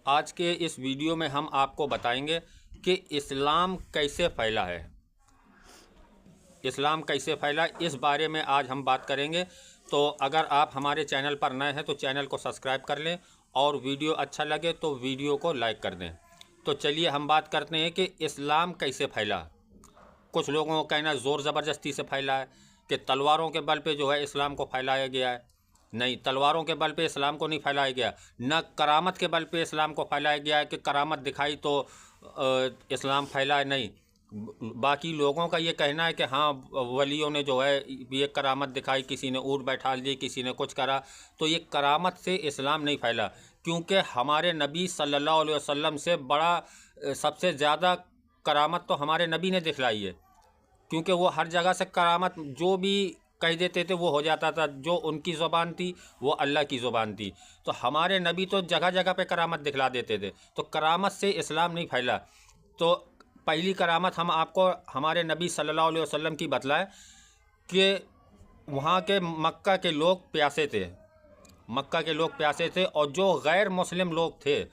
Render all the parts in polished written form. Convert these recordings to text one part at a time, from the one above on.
آج کے اس ویڈیو میں ہم آپ کو بتائیں گے کہ اسلام کیسے پھیلا ہے۔ اسلام کیسے پھیلا اس بارے میں آج ہم بات کریں گے۔ تو اگر آپ ہمارے چینل پر نئے ہیں تو چینل کو سبسکرائب کر لیں، اور ویڈیو اچھا لگے تو ویڈیو کو لائک کر دیں۔ تو چلیے ہم بات کرتے ہیں کہ اسلام کیسے پھیلا۔ کچھ لوگوں کا کہنا زور زبردستی سے پھیلا ہے کہ تلواروں کے بل پہ جو ہے اسلام کو پھیلایا گیا ہے۔ نہیں، تلواروں کے بل پہ اسلام کو نہیں پھیلایا گیا، نہ کرامت کے بل پہ اسلام کو پھیلایا گیا ہے کہ کرامت دکھائی تو اسلام پھیلا ہے۔ نہیں، باقی لوگوں کا یہ کہنا ہے کہ ہاں ولیوں نے جو ہے یہ کرامت دکھائی، کسی نے اونٹ بیٹھا دی، کسی نے کچھ کرا، تو یہ کرامت سے اسلام نہیں پھیلا، کیونکہ ہمارے نبی صلی اللہ علیہ وسلم سے بڑا سب سے زیادہ کرامت تو ہمارے نبی نے دکھلائی ہے، کیونکہ وہ ہر جگہ سے کرامت جو بھی کہہ دیتے تھے وہ ہو جاتا تھا، جو ان کی زبان تھی وہ اللہ کی زبان تھی۔ تو ہمارے نبی تو جگہ جگہ پہ کرامت دکھلا دیتے تھے، تو کرامت سے اسلام نہیں پھیلا۔ تو پہلی کرامت ہم آپ کو ہمارے نبی صلی اللہ علیہ وسلم کی بتلائے کہ وہاں کے مکہ کے لوگ پیاسے تھے، مکہ کے لوگ پیاسے تھے، اور جو غیر مسلم لوگ تھے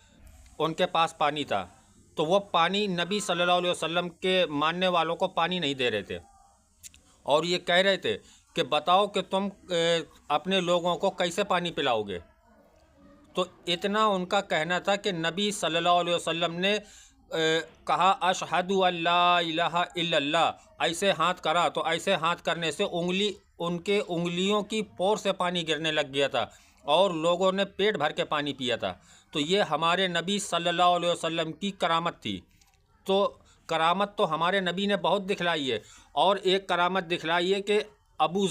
ان کے پاس پانی تھا، تو وہ پانی نبی صلی اللہ علیہ وسلم کے ماننے والوں کو پانی نہیں دے رہے تھے، اور یہ کہہ رہے تھے کہ بتاؤ کہ تم اپنے لوگوں کو کیسے پانی پلاؤ گے۔ تو اتنا ان کا کہنا تھا کہ نبی صلی اللہ علیہ وسلم نے کہا اشہد ان لا الہ الا اللہ، ایسے ہاتھ کرا، تو ایسے ہاتھ کرنے سے ان کے انگلیوں کی پور سے پانی گرنے لگ گیا تھا، اور لوگوں نے پیٹ بھر کے پانی پیا تھا۔ تو یہ ہمارے نبی صلی اللہ علیہ وسلم کی کرامت تھی۔ تو کرامت تو ہمارے نبی نے بہت دکھلائی ہے، اور ایک کرامت دکھلائی ہے کہ ابو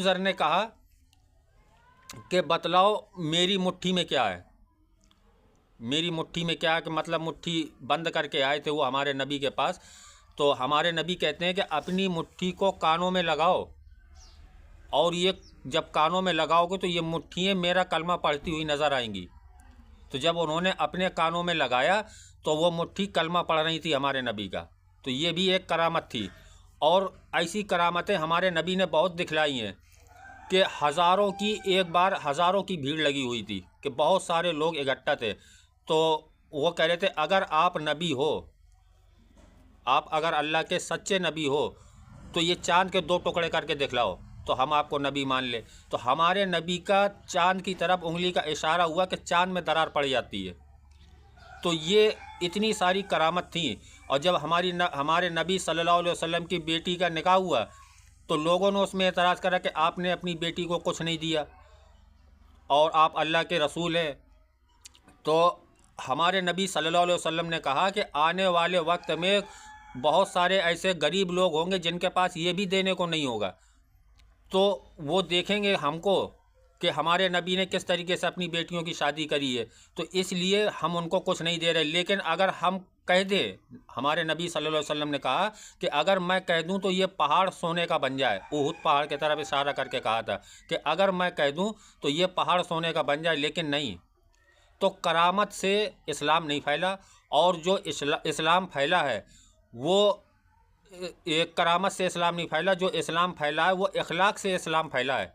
ذر نے کہا کہ بتلاؤ میری مٹھی میں کیا ہے، میری مٹھی میں کیا ہے، کہ مطلب مٹھی بند کر کے آئے تھے وہ ہمارے نبی کے پاس۔ تو ہمارے نبی کہتے ہیں کہ اپنی مٹھی کو کانوں میں لگاؤ، اور یہ جب کانوں میں لگاؤ گے تو یہ مٹھیاں میرا کلمہ پڑھتی ہوئی نظر آئیں گی۔ تو جب انہوں نے اپنے کانوں میں لگایا تو وہ مٹھی کلمہ پڑھ رہی تھی ہمارے نبی کا۔ تو یہ بھی ایک کرامت تھی، اور ایسی کرامتیں ہمارے نبی نے بہت دکھلائی ہیں کہ ایک بار ہزاروں کی بھیڑ لگی ہوئی تھی، کہ بہت سارے لوگ اکٹھا تھے، تو وہ کہہ رہے تھے اگر آپ نبی ہو، آپ اگر اللہ کے سچے نبی ہو تو یہ چاند کے 2 ٹکڑے کر کے دکھلاؤ تو ہم آپ کو نبی مان لیں۔ تو ہمارے نبی کا چاند کی طرف انگلی کا اشارہ ہوا کہ چاند میں درار پڑ جاتی ہے۔ تو یہ اتنی ساری کرامت تھیں، اور جب ہمارے نبی صلی اللہ علیہ وسلم کی بیٹی کا نکاح ہوا تو لوگوں نے اس میں اعتراض کرا کہ آپ نے اپنی بیٹی کو کچھ نہیں دیا، اور آپ اللہ کے رسول ہیں۔ تو ہمارے نبی صلی اللہ علیہ وسلم نے کہا کہ آنے والے وقت میں بہت سارے ایسے غریب لوگ ہوں گے جن کے پاس یہ بھی دینے کو نہیں ہوگا، تو وہ دیکھیں گے ہم کو کہ ہمارے نبی نے کس طریقے سے اپنی بیٹیوں کی شادی کری ہے، تو اس لیے ہم ان کو کچھ نہیں دے رہے۔ لیکن اگر ہم کہہ دیں، ہمارے نبی صلی اللہ علیہ وسلم نے کہا کہ اگر میں کہہ دوں تو یہ پہاڑ سونے کا بن جائے، احد پہاڑ کی طرف اشارہ کر کے کہا تھا کہ اگر میں کہہ دوں تو یہ پہاڑ سونے کا بن جائے، لیکن نہیں۔ تو کرامت سے اسلام نہیں پھیلا، اور جو اسلام پھیلا ہے وہ ایک کرامت سے اسلام نہیں پھیلا، جو اسلام پھیلا ہے وہ اخلاق سے اسلام پھیلا ہے۔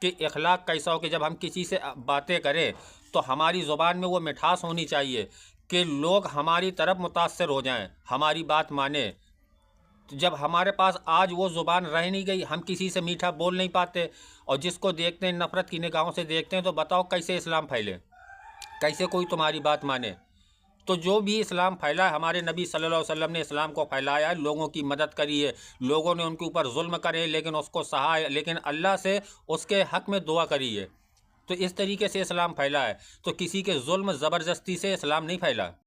کہ اخلاق کیسا ہو کہ جب ہم کسی سے باتیں کریں تو ہماری زبان میں وہ مٹھاس ہونی چاہیے کہ لوگ ہماری طرف متاثر ہو جائیں، ہماری بات مانیں۔ تو جب ہمارے پاس آج وہ زبان رہ نہیں گئی، ہم کسی سے میٹھا بول نہیں پاتے، اور جس کو دیکھتے ہیں نفرت کی نگاہوں سے دیکھتے ہیں، تو بتاؤ کیسے اسلام پھیلے، کیسے کوئی تمہاری بات مانے۔ تو جو بھی اسلام پھیلا ہے، ہمارے نبی صلی اللہ علیہ وسلم نے اسلام کو پھیلایا ہے، لوگوں کی مدد کری ہے، لوگوں نے ان کے اوپر ظلم کرے لیکن اس کو سہا ہے، لیکن اللہ سے اس کے حق میں دعا کری ہے۔ تو اس طریقے سے اسلام پھیلا ہے، تو کسی کے ظلم زبردستی سے اسلام نہیں پھیلا۔